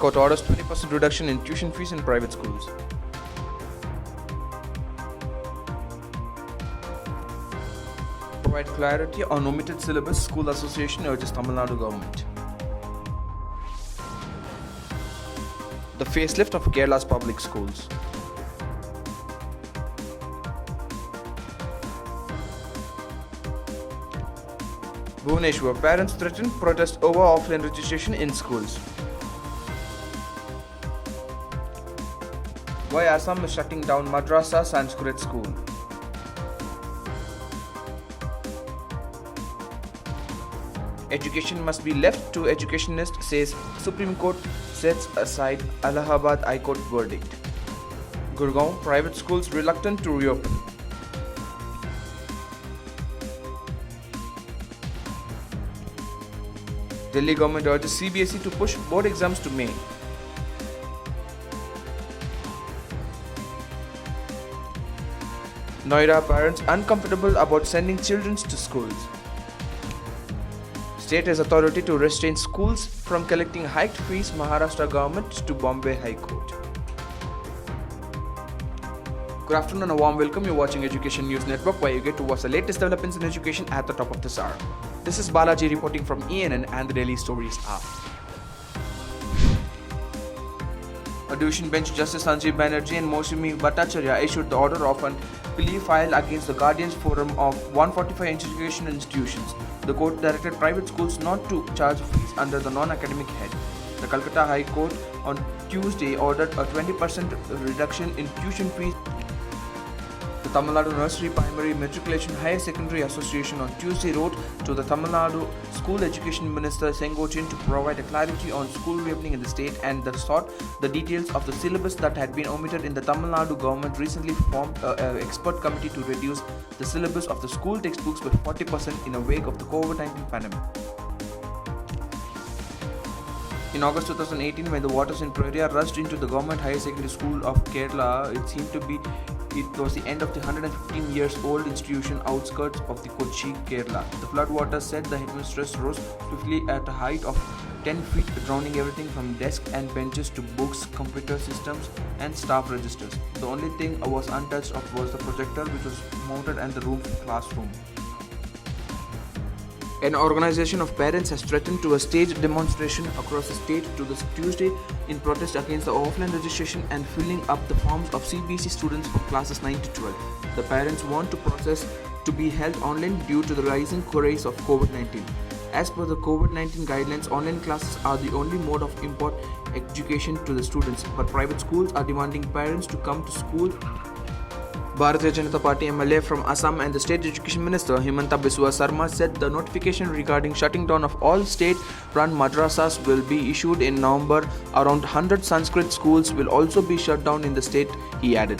Court orders 20% reduction in tuition fees in private schools. Provide clarity on omitted syllabus, School Association urges Tamil Nadu government. The facelift of Kerala's public schools. Bhubaneswar, parents threaten protest over offline registration in schools. Why Assam is shutting down madrassas Sanskrit school. Education must be left to educationists, says Supreme Court sets aside Allahabad High Court verdict. Gurgaon, private schools reluctant to reopen. Delhi government urges CBSE to push board exams to May. Noida, parents uncomfortable about sending children to schools. State has authority to restrain schools from collecting hiked fees, Maharashtra government to Bombay High Court. Good afternoon and a warm welcome. You're watching Education News Network, where you get to watch the latest developments in education at the top of this hour. This is Balaji reporting from ENN and the Daily Stories app. A division bench Justice Sanjeev Banerjee and Mosumi Bhattacharya issued the order of an plea filed against the Guardians Forum of 145 educational institutions. The court directed private schools not to charge fees under the non-academic head. The Calcutta High Court on Tuesday ordered a 20% reduction in tuition fees. The Tamil Nadu Nursery Primary Matriculation Higher Secondary Association on Tuesday wrote to the Tamil Nadu School Education Minister Sengochin to provide a clarity on school reopening in the state and sought the details of the syllabus that had been omitted in the Tamil Nadu government recently formed an expert committee to reduce the syllabus of the school textbooks by 40% in the wake of the COVID-19 pandemic. In August 2018, when the waters in Pereira rushed into the Government Higher Secondary School of Kerala, it was the end of the 115 years old institution outskirts of the Kochi, Kerala. The floodwaters said the headmistress rose swiftly at a height of 10 feet, drowning everything from desks and benches to books, computer systems and staff registers. The only thing was untouched was the projector, which was mounted in the classroom. An organization of parents has threatened to a staged demonstration across the state to this Tuesday in protest against the offline registration and filling up the forms of CBSE students for classes 9 to 12. The parents want the process to be held online due to the rising case of COVID-19. As per the COVID-19 guidelines, online classes are the only mode of import education to the students, but private schools are demanding parents to come to school. Bharatiya Janata Party MLA from Assam and the State Education Minister Himanta Biswa Sarma said the notification regarding shutting down of all state-run madrasas will be issued in November. Around 100 Sanskrit schools will also be shut down in the state, he added.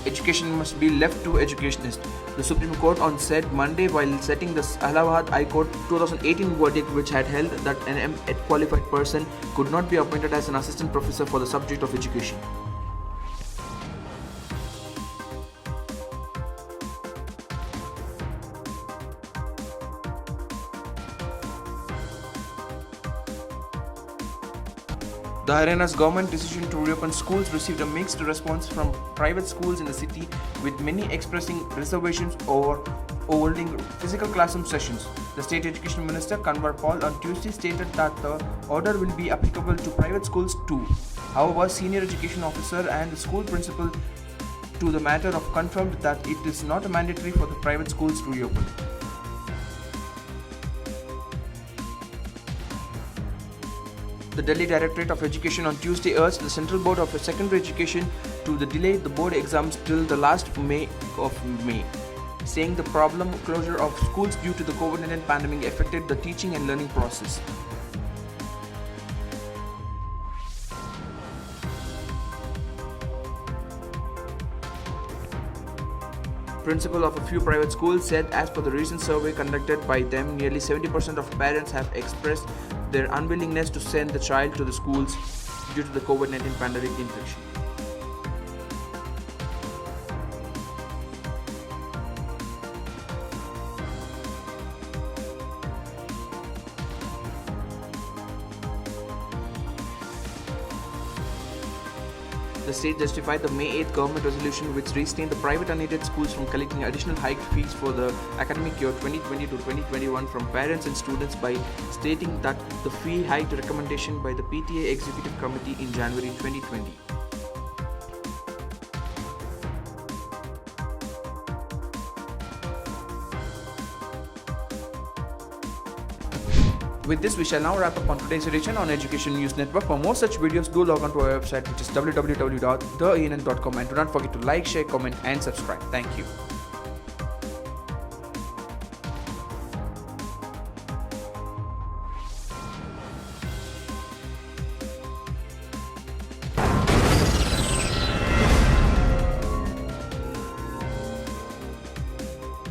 Education must be left to educationists, the Supreme Court said Monday while setting the Allahabad High Court 2018 verdict, which had held that an M.Ed qualified person could not be appointed as an assistant professor for the subject of education. The Haryana's government decision to reopen schools received a mixed response from private schools in the city, with many expressing reservations over holding physical classroom sessions. The State Education Minister Kanwar Paul on Tuesday stated that the order will be applicable to private schools too. However, senior education officer and the school principal to the matter of confirmed that it is not mandatory for the private schools to reopen. The Delhi Directorate of Education on Tuesday urged the Central Board of Secondary Education to delay the board exams till the last May, saying the problem closure of schools due to the COVID-19 pandemic affected the teaching and learning process. Principal of a few private schools said as per the recent survey conducted by them, nearly 70% of parents have expressed their unwillingness to send the child to the schools due to the COVID-19 pandemic infection. The state justified the May 8th government resolution which restrained the private unaided schools from collecting additional hiked fees for the academic year 2020 to 2021 from parents and students by stating that the fee hike recommendation by the PTA Executive Committee in January 2020. With this, we shall now wrap up on today's edition on Education News Network. For more such videos, do log on to our website, which is www.theann.com, and do not forget to like, share, comment, and subscribe. Thank you.